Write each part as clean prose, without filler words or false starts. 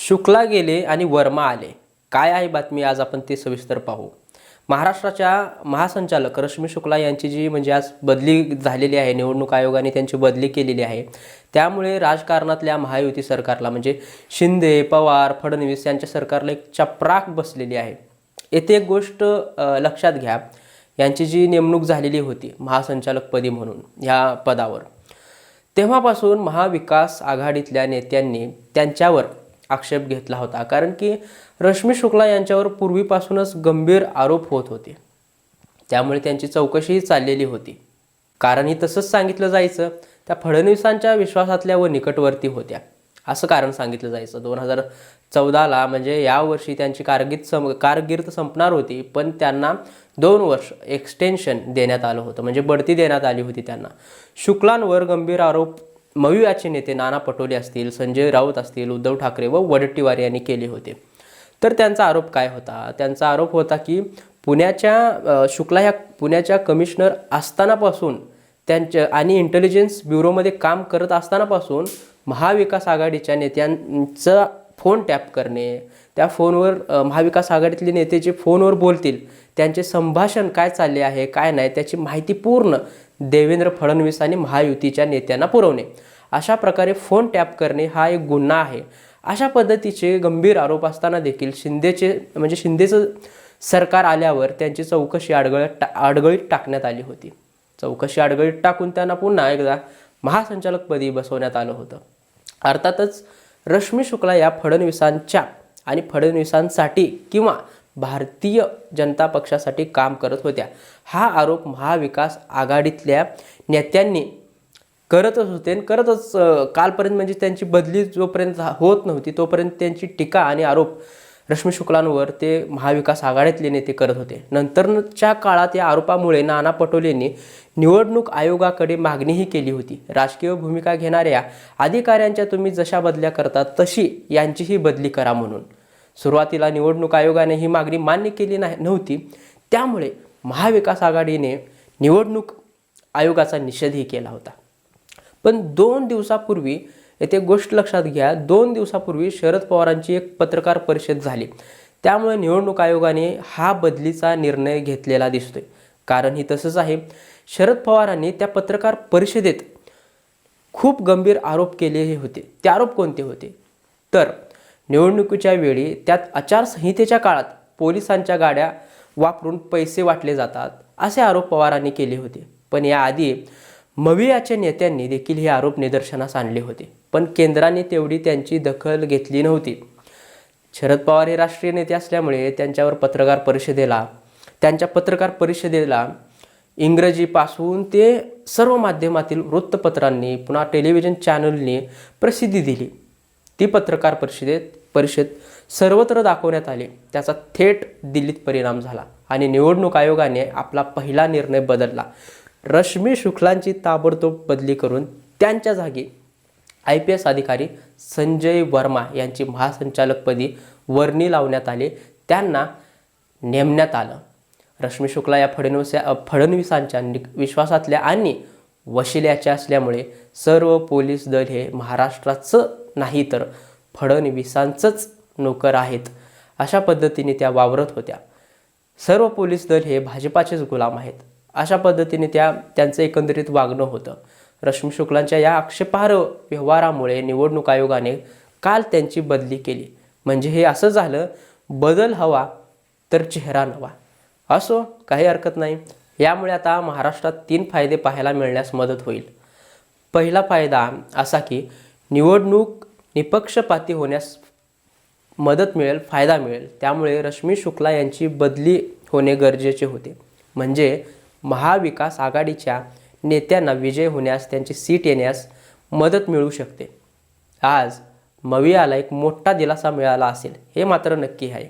शुक्ला गेले आणि वर्मा आले. काय आहे बातमी, आज आपण ते सविस्तर पाहू. महाराष्ट्राच्या महासंचालक रश्मी शुक्ला यांची जी म्हणजे आज बदली झालेली आहे, निवडणूक आयोगाने त्यांची बदली केलेली आहे. त्यामुळे राजकारणातल्या महायुती सरकारला म्हणजे शिंदे, पवार, फडणवीस यांच्या सरकारला एक चपराक बसलेली आहे. येथे एक गोष्ट लक्षात घ्या, यांची जी नेमणूक झालेली होती महासंचालकपदी म्हणून ह्या पदावर, तेव्हापासून महाविकास आघाडीतल्या नेत्यांनी त्यांच्यावर आक्षेप घेतला होता. कारण की रश्मी शुक्ला यांच्यावर पूर्वीपासूनच गंभीर आरोप होत होते. त्यामुळे त्यांची चौकशीही चाललेली होती. कारणही तसंच सांगितलं जायचं, त्या फडणवीसांच्या विश्वासातल्या व निकटवर्ती होत्या असं कारण सांगितलं जायचं. 2014ला म्हणजे यावर्षी त्यांची कारकीर्द संपणार होती, पण त्यांना 2 वर्ष एक्सटेन्शन देण्यात आलं होतं, म्हणजे बढती देण्यात आली होती त्यांना. शुक्लांवर गंभीर आरोप मवियाचे नेते नाना पटोले असतील, संजय राऊत असतील, उद्धव ठाकरे व वडेट्टीवार यांनी केले होते. तर त्यांचा आरोप काय होता? त्यांचा आरोप होता की शुक्ला ह्या पुण्याच्या कमिशनर असतानापासून त्यांच्या आणि इंटेलिजन्स ब्युरोमध्ये काम करत असतानापासून महाविकास आघाडीच्या नेत्यांचा फोन टॅप करणे, त्या फोनवर महाविकास आघाडीतले नेते जे फोनवर बोलतील त्यांचे संभाषण काय चालले आहे काय नाही त्याची माहिती पूर्ण देवेंद्र फडणवीस आणि महायुतीच्या नेत्यांना पुरवणे, अशा प्रकारे फोन टॅप करणे हा एक गुन्हा आहे. अशा पद्धतीचे गंभीर आरोप असताना देखील शिंदेचं सरकार आल्यावर त्यांची चौकशी अडगळीत टाकण्यात आली होती. चौकशी अडगळीत टाकून त्यांना पुन्हा एकदा महासंचालकपदी बसवण्यात आलं होतं. अर्थातच रश्मी शुक्ला या फडणवीसांच्या आणि फडणवीसांसाठी किंवा भारतीय जनता पक्षासाठी काम करत होत्या, हा आरोप महाविकास आघाडीतल्या नेत्यांनी करतच होते आणि करतच कालपर्यंत. म्हणजे त्यांची बदली जोपर्यंत होत नव्हती तोपर्यंत त्यांची टीका आणि आरोप रश्मी शुक्लांवर ते महाविकास आघाडीतले नेते करत होते. नंतरच्या काळात या आरोपामुळे नाना पटोलेंनी निवडणूक आयोगाकडे मागणीही केली होती. राजकीय भूमिका घेणाऱ्या अधिकाऱ्यांच्या तुम्ही जशा बदल्या करतात तशी यांचीही बदली करा म्हणून. सुरुवातीला निवडणूक आयोगाने ही मागणी मान्य केली नव्हती. त्यामुळे महाविकास आघाडीने निवडणूक आयोगाचा निषेधही केला होता. पण 2 दिवसापूर्वी येथे गोष्ट लक्षात घ्या, 2 दिवसापूर्वी शरद पवारांची एक पत्रकार परिषद झाली. त्यामुळे निवडणूक आयोगाने हा बदलीचा निर्णय घेतलेला दिसतोय. कारण ही तसंच आहे, शरद पवारांनी त्या पत्रकार परिषदेत खूप गंभीर आरोप केलेले होते. ते आरोप कोणते होते? तर निवडणुकीच्या वेळी त्यात आचारसंहितेच्या काळात पोलिसांच्या गाड्या वापरून पैसे वाटले जातात असे आरोप पवारांनी केले होते. पण याआधी मवियाच्या नेत्यांनी देखील हे आरोप निदर्शनास आणले होते, पण केंद्राने तेवढी त्यांची दखल घेतली नव्हती. शरद पवार हे राष्ट्रीय नेते असल्यामुळे त्यांच्या पत्रकार परिषदेला इंग्रजीपासून ते सर्व माध्यमातील वृत्तपत्रांनी पुन्हा टेलिव्हिजन चॅनलनी प्रसिद्धी दिली. ती पत्रकार परिषद सर्वत्र दाखवण्यात आली. त्याचा थेट दिल्लीत परिणाम झाला आणि निवडणूक आयोगाने आपला पहिला निर्णय बदलला. रश्मी शुक्लांची ताबडतोब बदली करून त्यांच्या जागी IPS अधिकारी संजय वर्मा यांची महासंचालकपदी वर्णी लावण्यात आली. त्यांना नेमण्यात आलं. रश्मी शुक्ला या फडणवीसांच्या विश्वासातल्या आणि वशिल्याच्या असल्यामुळे सर्व पोलीस दल हे महाराष्ट्राचं नाही तर फडणवीसांचंच नोकर आहेत अशा पद्धतीने त्या वावरत होत्या. सर्व पोलीस दल हे भाजपाचेच गुलाम आहेत अशा पद्धतीने त्यांचं एकंदरीत वागणं होतं. रश्मी शुक्लांच्या या आक्षेपार्ह व्यवहारामुळे निवडणूक आयोगाने काल त्यांची बदली केली. म्हणजे हे असं झालं, बदल हवा तर चेहरा नवा. असो, काही हरकत नाही. यामुळे आता महाराष्ट्रात 3 फायदे पाहायला मिळण्यास मदत होईल. पहिला फायदा असा की निवडणूक निपक्षपाती होण्यास मदत मिळेल, फायदा मिळेल. त्यामुळे रश्मी शुक्ला यांची बदली होणे गरजेचे होते. म्हणजे महाविकास आघाडीच्या नेत्यांना विजय होण्यास, त्यांची सीट येण्यास मदत मिळू शकते. आज मवियाला एक मोठा दिलासा मिळाला असेल हे मात्र नक्की आहे.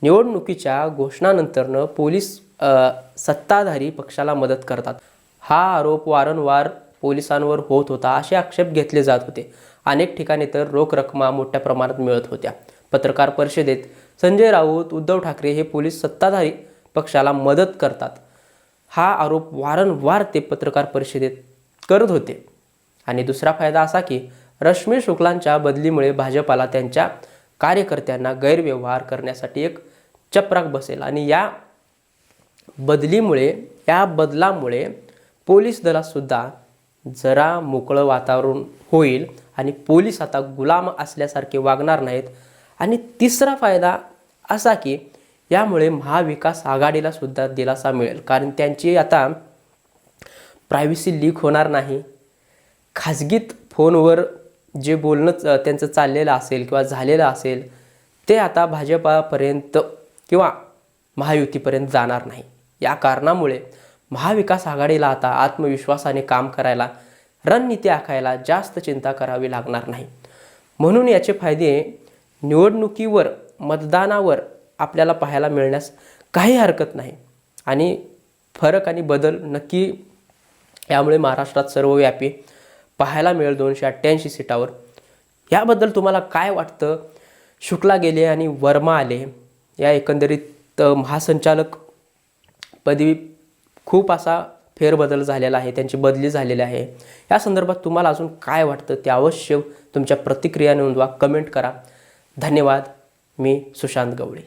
निवडणुकीच्या घोषणानंतरनं पोलीस सत्ताधारी पक्षाला मदत करतात हा आरोप वारंवार पोलिसांवर होत होता. असे आक्षेप घेतले जात होते. अनेक ठिकाणी तर रोख रकमा मोठ्या प्रमाणात मिळत होत्या. पत्रकार परिषदेत संजय राऊत, उद्धव ठाकरे हे पोलीस सत्ताधारी पक्षाला मदत करतात हा आरोप वारंवार ते पत्रकार परिषदेत करत होते. आणि दुसरा फायदा असा की रश्मी शुक्लांच्या बदलीमुळे भाजपाला त्यांच्या कार्यकर्त्यांना गैरव्यवहार करण्यासाठी एक चपराक बसेल आणि या बदलामुळे पोलीस दलातसुद्धा जरा मोकळं वातावरण होईल आणि पोलीस आता गुलाम असल्यासारखे वागणार नाहीत. आणि तिसरा फायदा असा की यामुळे महाविकास आघाडीला सुद्धा दिलासा मिळेल, कारण त्यांची आता प्रायव्हसी लीक होणार नाही. खाजगीत फोनवर जे बोलणं त्यांचं चाललेलं असेल किंवा झालेलं असेल ते आता भाजपापर्यंत किंवा महायुतीपर्यंत जाणार नाही. या कारणामुळे महाविकास आघाडीला आता आत्मविश्वासाने काम करायला, रणनीती आखायला जास्त चिंता करावी लागणार नाही. म्हणून याचे फायदे निवडणुकीवर, मतदानावर आपल्याला पाहायला मिळण्यास काही हरकत नाही आणि फरक आणि बदल नक्की यामुळे महाराष्ट्रात सर्वव्यापी पाहायला मिळेल 288 सीटावर. याबद्दल तुम्हाला काय वाटतं? शुक्ला गेले आणि वर्मा आले, या एकंदरीत महासंचालक पदवी खूप असा फेरबदल झालेला आहे, त्यांची बदली झालेली आहे. या संदर्भात तुम्हाला अजून काय वाटतं ते अवश्य तुमच्या प्रतिक्रिया नोंदवा, कमेंट करा. धन्यवाद. मी सुशांत गवळी.